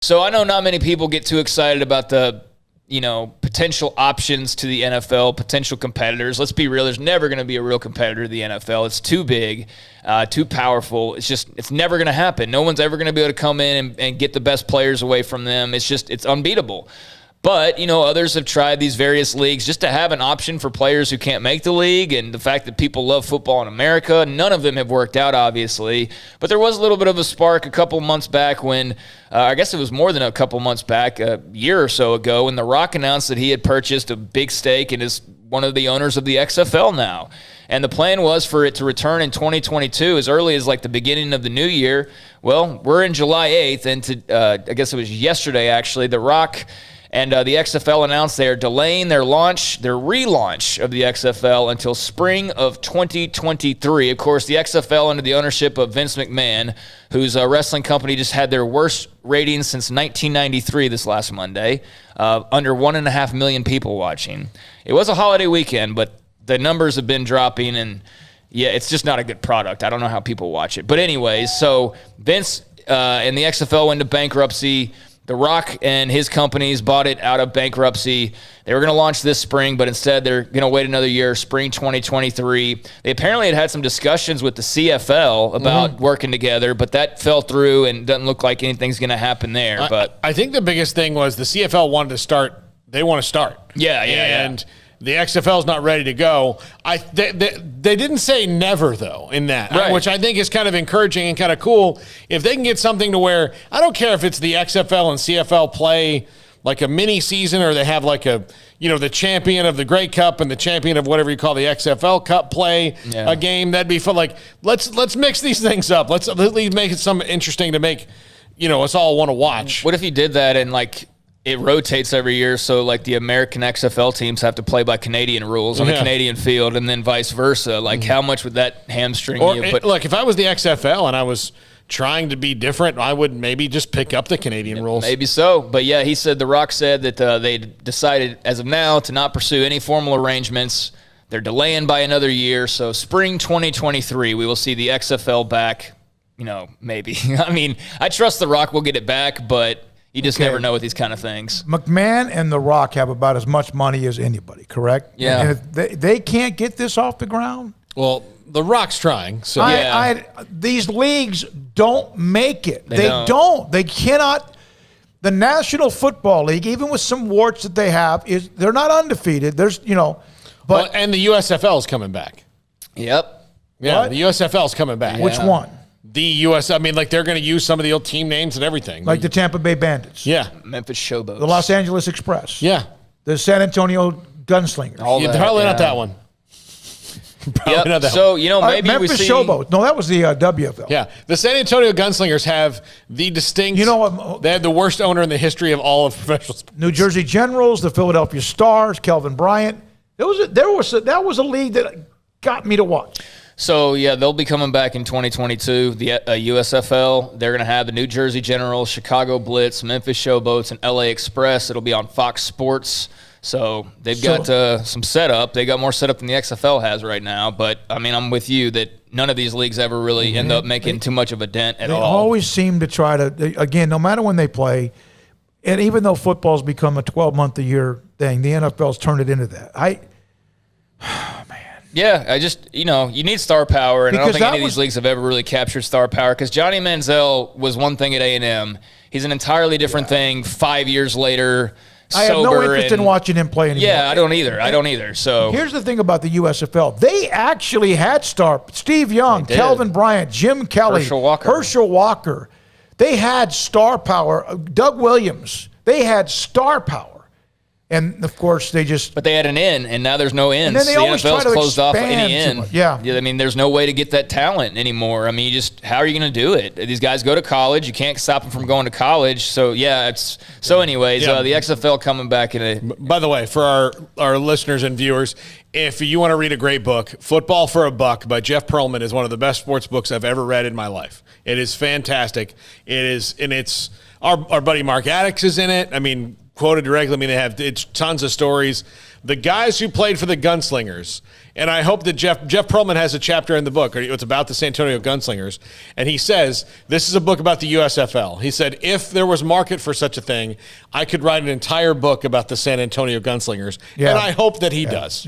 So I know not many people get too excited about the, potential options to the NFL, potential competitors. Let's be real. There's never going to be a real competitor to the NFL. It's too big, too powerful. It's never going to happen. No one's ever going to be able to come in and get the best players away from them. It's unbeatable. But, others have tried these various leagues just to have an option for players who can't make the league, and the fact that people love football in America. None of them have worked out, obviously. But there was a little bit of a spark a couple months back when, I guess it was more than a couple months back, a year or so ago, when The Rock announced that he had purchased a big stake and is one of the owners of the XFL now. And the plan was for it to return in 2022 as early as like the beginning of the new year. Well, we're in July 8th, and I guess it was yesterday, actually, The Rock and the XFL announced they are delaying their relaunch of the XFL until spring of 2023. Of course, the XFL under the ownership of Vince McMahon, whose wrestling company just had their worst ratings since 1993 this last Monday, under 1.5 million people watching. It was a holiday weekend, but the numbers have been dropping, and yeah, it's just not a good product. I don't know how people watch it. But anyways, so Vince and the XFL went into bankruptcy. The Rock and his companies bought it out of bankruptcy. They were going to launch this spring, but instead they're going to wait another year, spring 2023. They apparently had some discussions with the CFL about working together, but that fell through and doesn't look like anything's going to happen there. But I think the biggest thing was the CFL wanted to start. They want to start. Yeah. And the XFL is not ready to go. They didn't say never, though, in that, right, which I think is kind of encouraging and kind of cool. If they can get something to where, I don't care if it's the XFL and CFL play like a mini season, or they have like a, the champion of the Grey Cup and the champion of whatever you call the XFL Cup play a game. That'd be fun. Like, let's mix these things up. Let's at least make it some interesting to make, us all want to watch. What if you did that and it rotates every year, so like the American XFL teams have to play by Canadian rules on the Canadian field, and then vice versa. Like, how much would that hamstring you? But look, if I was the XFL and I was trying to be different, I would maybe just pick up the Canadian rules. Maybe so. But yeah, The Rock said that they decided as of now to not pursue any formal arrangements. They're delaying by another year, so spring 2023 we will see the XFL back. Maybe. I mean, I trust The Rock will get it back, but you just never know with these kind of things. McMahon and The Rock have about as much money as anybody, correct? Yeah. And if they can't get this off the ground? Well, The Rock's trying. So these leagues don't make it. They don't. They cannot. The National Football League, even with some warts that they have, they're not undefeated. There's, but and the USFL is coming back. Yep. Yeah, What? the USFL is coming back. Which one? The US, I mean, like they're going to use some of the old team names and everything. Like the Tampa Bay Bandits. Yeah. Memphis Showboats. The Los Angeles Express. Yeah. The San Antonio Gunslingers. Probably not that one. Probably not that one. So, maybe Memphis we see... Showboats. No, that was the WFL. Yeah. The San Antonio Gunslingers have the distinct... what? They had the worst owner in the history of all of professional sports. New Jersey Generals, the Philadelphia Stars, Kelvin Bryant. That was a league that got me to watch. So, yeah, they'll be coming back in 2022, the USFL. They're going to have the New Jersey Generals, Chicago Blitz, Memphis Showboats, and LA Express. It'll be on Fox Sports. So they've got some setup. They got more setup than the XFL has right now. But, I mean, I'm with you that none of these leagues ever really end up making too much of a dent at all. They always seem to try to, again, no matter when they play, and even though football's become a 12-month-a-year thing, the NFL's turned it into that. Yeah, I just, you need star power, and I don't think any of these leagues have ever really captured star power, because Johnny Manziel was one thing at A&M. He's an entirely different thing 5 years later, I have no interest in watching him play anymore. Yeah, I don't either. So here's the thing about the USFL. They actually had Steve Young, Kelvin Bryant, Jim Kelly, Herschel Walker. They had star power. Doug Williams. They had star power. And, of course, But they had an in, and now there's no in. And then they always NFL's try to closed off any in. Yeah. I mean, there's no way to get that talent anymore. I mean, how are you going to do it? These guys go to college. You can't stop them from going to college. So, anyways, the XFL coming back in a... By the way, for our listeners and viewers, if you want to read a great book, Football for a Buck by Jeff Pearlman is one of the best sports books I've ever read in my life. It is fantastic. It is, and it's... Our buddy Mark Addix is in it. I mean... quoted directly. I mean, they have tons of stories. The guys who played for the Gunslingers, and I hope that Jeff Pearlman has a chapter in the book. It's about the San Antonio Gunslingers, and he says this is a book about the USFL. He said if there was market for such a thing, I could write an entire book about the San Antonio Gunslingers, and I hope that he does.